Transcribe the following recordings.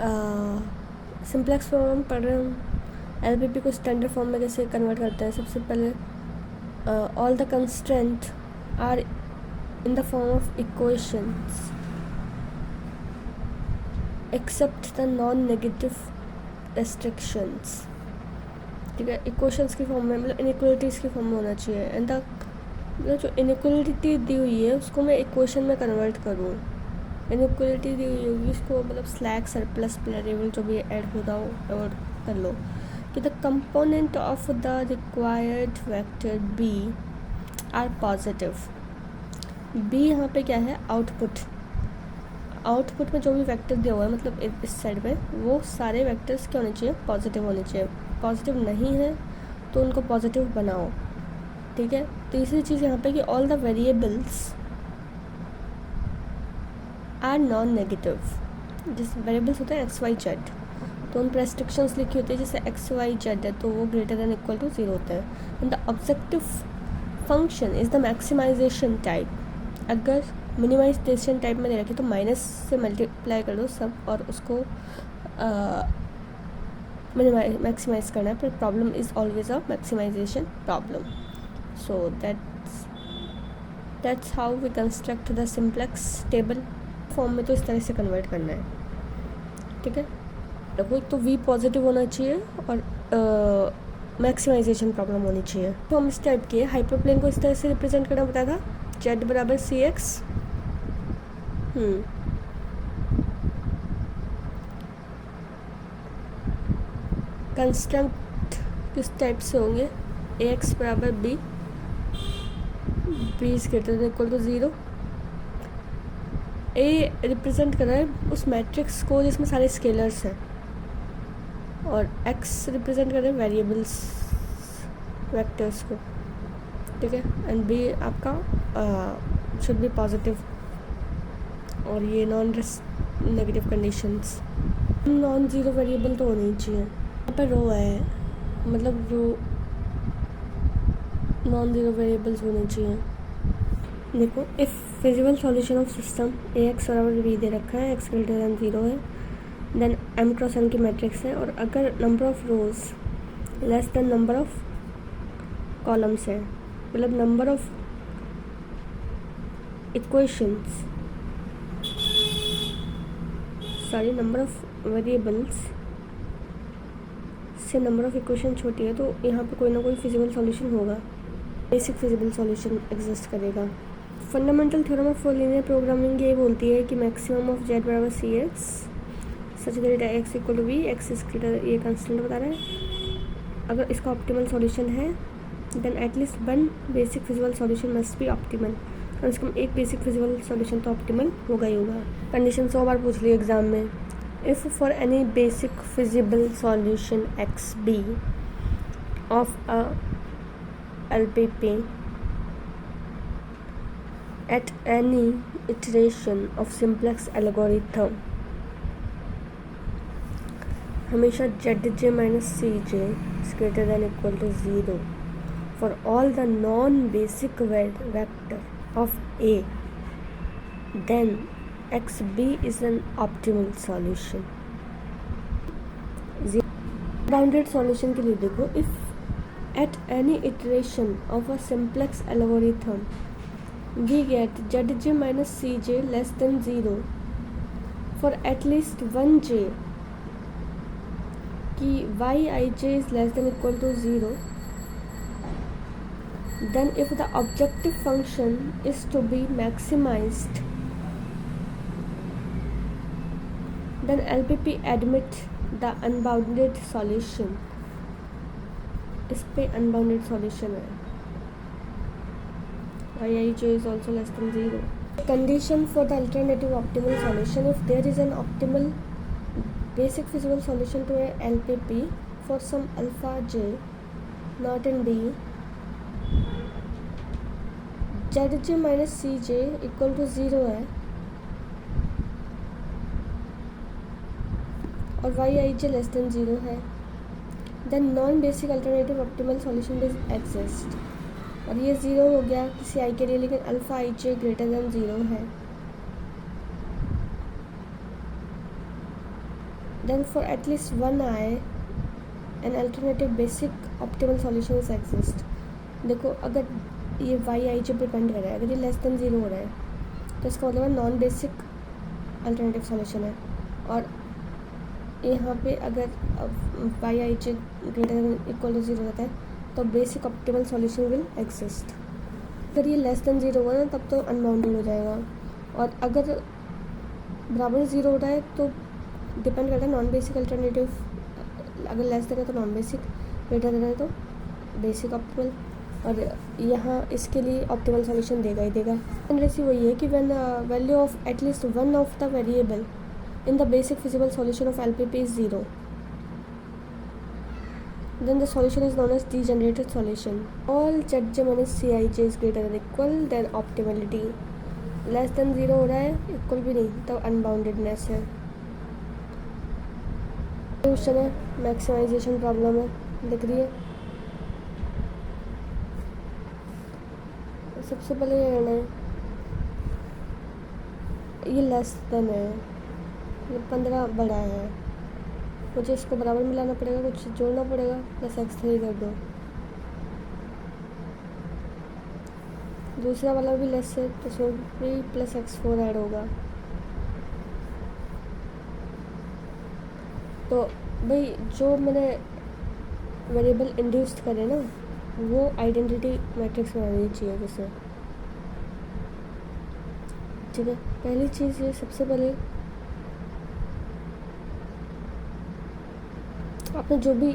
Simplex form हम पढ़ रहे हैं, एलपीपी को स्टैंडर्ड फॉर्म में कैसे कन्वर्ट करते हैं। सबसे पहले all the constraint are in the form of equations except the non negative restrictions. ठीक है, इक्वेशंस की फॉर्म में, मतलब इनइक्वलिटीज़ की फॉर्म में होना चाहिए। एंड द मतलब जो इनइक्वलिटी दी हुई है उसको मैं इक्वेशन में कन्वर्ट करूँ। इनइक्वलिटी दी हुई होगी उसको मतलब स्लैक सरप्लस वेरिएबल जो भी ऐड होता हो और कर लो कि the component of the required vector b are positive. B यहाँ पे क्या है, आउटपुट। आउटपुट में जो भी वेक्टर दिया हुआ है मतलब इस साइड में, वो सारे वेक्टर्स क्या होने चाहिए, पॉजिटिव होने चाहिए। पॉजिटिव नहीं है तो उनको पॉजिटिव बनाओ। ठीक है, तीसरी चीज़ यहाँ पे कि all the variables are non negative. जैसे वेरिएबल्स होते हैं एक्स वाई जेड, तो उन पर रेस्ट्रिक्शंस लिखी होती है, जैसे एक्स वाई जेड है तो वो ग्रेटर दैन इक्वल टू 0 होता है। And the objective function is the maximisation type. अगर मिनिमाइजेशन टाइप में दे रखी तो माइनस से मल्टीप्लाई कर दो सब और उसको मैक्सिमाइज करना है, पर problem is always a maximisation problem. So that's how we construct the simplex table. Form में तो इस तरह से कन्वर्ट करना है। ठीक है, देखो एक तो वी पॉजिटिव होना चाहिए और मैक्सिमाइजेशन प्रॉब्लम होनी चाहिए। तो हम इस टाइप के हाइपरप्लेन को इस तरह से रिप्रेजेंट करना बताया था, जेड बराबर सी एक्स। कंस्ट्रक्ट किस टाइप से होंगे, ए एक्स बराबर b, b is greater than equal to 0। A represent कर रहा है उस मैट्रिक्स को जिसमें सारे स्केलर्स हैं, और एक्स रिप्रेजेंट कर रहे हैं वेरिएबल्स, वेक्टर्स को। ठीक है, एंड बी आपका शुड बी पॉजिटिव, और ये non negative conditions. Non zero variable तो होनी चाहिए। यहाँ पर रो है, मतलब रो नॉन ज़ीरो वेरिएबल्स होने चाहिए। देखो, if feasible solution of system A x बराबर बी दे रखा है, एक्स ग्रेटर दैन 0 है, देन एम क्रॉस एन की मैट्रिक्स है, और अगर number of rose less than number of columns है, मतलब number of equations, sorry number of variables से नंबर ऑफ इक्वेशन छोटी है, तो यहाँ पे कोई ना कोई फिजिबल सॉल्यूशन होगा, बेसिक फिजिबल सॉल्यूशन एग्जिस्ट करेगा। Fundamental theorem of linear programming ये बोलती है कि मैक्सिमम ऑफ जेड बराबर सी X such that X equal to V, X is greater, ये कंस्टेंट बता रहा है। अगर इसका ऑप्टिमल सॉल्यूशन है then at least one basic feasible solution must be optimal. कम से कम एक बेसिक फिजिबल सॉल्यूशन तो ऑप्टिमल होगा ही होगा। कंडीशन 100 बार पूछ ली एग्जाम में। If for any basic feasible solution X B of a LPP at any iteration of simplex algorithm, हमेशा ZJ minus CJ is greater than equal to 0 for all the non-basic vector of A, then XB is an optimal solution. Bounded solution के लिए देखो, if at any iteration of a simplex algorithm we get Zj minus Cj less than 0 for at least one j, कि Yij is less than equal to 0, then if the objective function is to be maximized, then LPP admit the unbounded solution। इस पे unbounded solution है, Yij is also less than 0. Condition for the alternative optimal solution, if there is an optimal basic feasible solution to a LPP for some alpha j not in B, Zj minus Cj equal to 0 है और Yij less than 0 है, then non basic alternative optimal solution is exist. और ये 0 हो गया किसी आई के लिए, लेकिन alpha i j greater than 0 है। Then for at least one i an alternative basic optimal solution exist. देखो अगर ये वाई आई जब डिपेंड कर रहा है, अगर ये लेस देन 0 हो रहा है तो इसका मतलब नॉन बेसिक अल्टरनेटिव सॉल्यूशन है। और यहाँ पे अगर y i j greater than equal to 0 रहता है तो basic optimal solution will exist. अगर ये लेस देन 0 होगा ना तब तो अनबाउंडेड हो जाएगा, और अगर बराबर 0 हो रहा है तो डिपेंड करता है नॉन बेसिक अल्टरनेटिव। अगर लेस देना तो नॉन बेसिक, ग्रेटर देना है तो बेसिक ऑप्टिमल, और यहाँ इसके लिए ऑप्टिमल सॉल्यूशन देगा ही देगा। टेंडेंसी वही है कि when value of at least one of the variable in the basic feasible solution of LPP is 0, then the solution is known as degenerated solution. All Zj minus Cij is greater than equal then optimality. less than 0 हो रहा है, equal भी नहीं, तब unboundedness है। Question है, maximisation problem है, दिख रही है। सबसे पहले ये करना है, ये लेस देन है, ये 15 बड़ा है, मुझे इसको बराबर मिलाना पड़ेगा, कुछ जोड़ना पड़ेगा, प्लस x3 कर दो। दूसरा वाला भी लेस है तो उसमें भी प्लस x4 ऐड होगा। तो भाई जो मैंने वेरिएबल इंड्यूस्ड करे ना वो आइडेंटिटी मैट्रिक्स बनानी चाहिए जैसे, ठीक है। पहली चीज़ ये, सबसे पहले आपने जो भी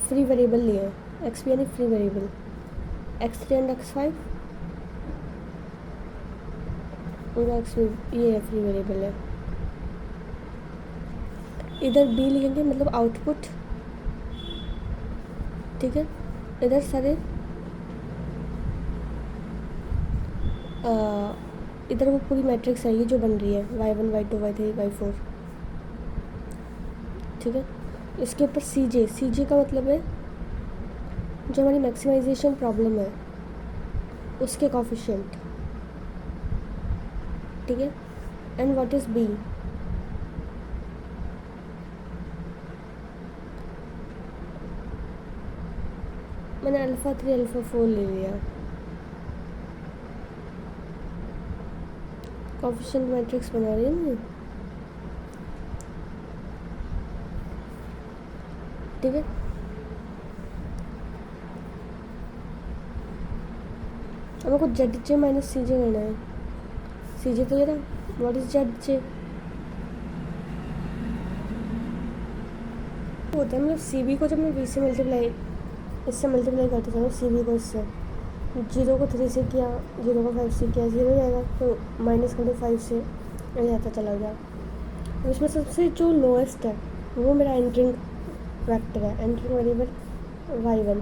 फ्री वेरिएबल लिया है, एक्स यानी free variable, x3 and x5 उनका एक्स ये है फ्री वेरिएबल है। इधर b लिखेंगे मतलब आउटपुट, ठीक है। इधर सारे इधर वो पूरी मैट्रिक्स है ये जो बन रही है, y1 y2 y3 y4, ठीक है। इसके ऊपर सी जे का मतलब है जो हमारी मैक्सिमाइजेशन प्रॉब्लम है उसके कोफिशिएंट, ठीक है। एंड व्हाट इज बी, मैंने अल्फ़ा 3 अल्फ़ा 4 ले लिया। कोफिशिएंट मैट्रिक्स बना रही है ना, ठीक है। अब को Zj माइनस Cj लेना है। Cj तो ये रहा, व्हाट इज Zj होता है मतलब Cb को जब मैं v से मल्टीप्लाई, इससे मल्टीप्लाई करते जाऊँ Cb को इससे, 0 को 3 से किया, 0 को 5 से किया, 0 जाएगा तो माइनस कर दो 5 से, ये जाता चला गया। उसमें सबसे जो लोएस्ट है वो मेरा एंट्रिंग वेक्टर है, एंट्रिंग वेरिएबल y1,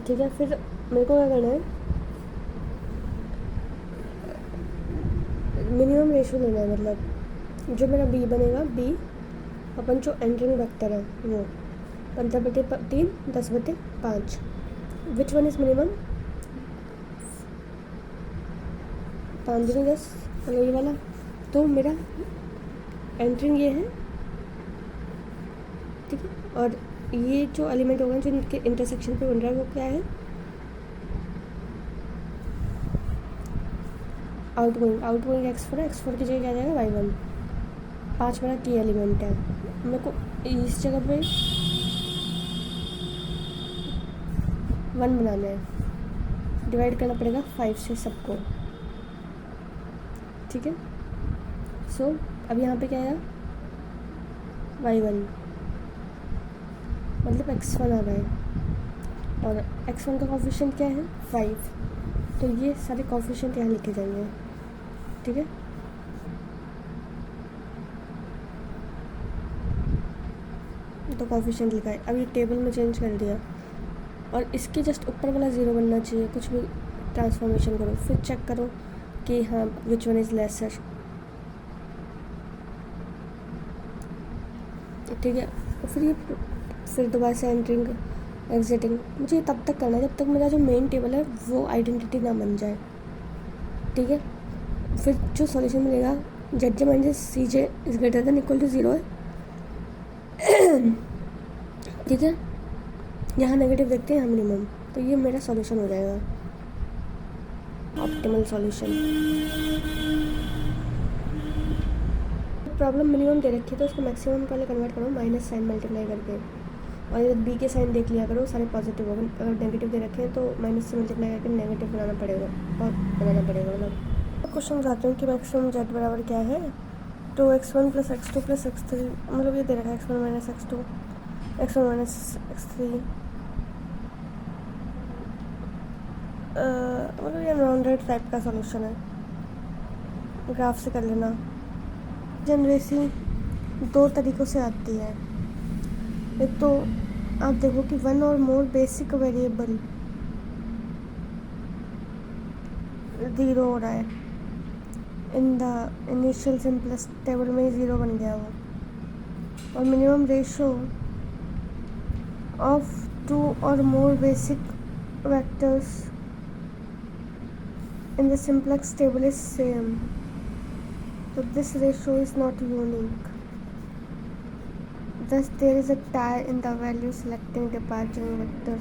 ठीक है। फिर मेरे को क्या करना है, मिनिमम रेशो लेना है, मतलब जो मेरा b बनेगा, b अपन जो एंट्रिंग वेक्टर है वो 15/3 10/5, विच वन इज मिनिमम, 5 दूनी 10 ये वाला। तो मेरा एंट्रिंग ये है, ठीक है। और ये जो एलिमेंट होगा जो इनके इंटरसेक्शन पे बन रहा है वो क्या है, आउटगोइंग x4 की जगह क्या जाएगा y1, 5 बड़ा की एलिमेंट है। मेरे को इस जगह पे 1 बनाना है, डिवाइड करना पड़ेगा 5 से सबको, ठीक है। सो अब यहाँ पे क्या आया, y1 मतलब x1 आ रहा है, और x1 का कोफिशिएंट क्या है 5, तो ये सारे कोफिशिएंट यहाँ लिखे जाएंगे, ठीक है। तो कोफिशिएंट लिखा है, अब ये टेबल में चेंज कर दिया, और इसके जस्ट ऊपर वाला 0 बनना चाहिए। कुछ भी ट्रांसफॉर्मेशन करो फिर चेक करो कि हाँ विच वन इज़ लेसर, ठीक है। फिर दोबारा से एंट्रिंग एग्जिटिंग, मुझे तब तक करना है जब तक मेरा जो मेन टेबल है वो आइडेंटिटी ना बन जाए, ठीक है। फिर जो सॉल्यूशन मिलेगा z j minus c j is greater than equal to 0 है, ठीक है। यहाँ नेगेटिव देखते हैं, यहाँ मिनिमम, तो ये मेरा सॉल्यूशन हो जाएगा, ऑप्टिमल सॉल्यूशन। प्रॉब्लम मिनिमम दे रखी है तो उसको मैक्सिमम पहले कन्वर्ट करो माइनस साइन मल्टीप्लाई करके, और इधर बी के साइन देख लिया करो, सारे पॉजिटिव होगा। अगर नेगेटिव दे रखे हैं तो माइनस से मल्टीप्लाई करके नेगेटिव बनाना पड़ेगा, और बनाना पड़ेगा मतलब। क्वेश्चन बताते हैं कि मैक्सिमम जेड बराबर क्या है। तो x1 plus x2 plus x3, मतलब ये दे रखा है x1 minus x2, x1 minus x3, मतलब ये राउंडेड टाइप का सॉल्यूशन है, ग्राफ से कर लेना। जनरेशन दो तरीक़ों से आती है। एक तो आप देखो कि वन और मोर बेसिक वेरिएबल ज़ीरो हो रहा है, in the initial simplest table में ज़ीरो बन गया वो, और मिनिमम रेशो ऑफ टू और मोर basic vectors in the simplex table is same, so this ratio is not unique, thus there is a tie in the value selecting departing vector.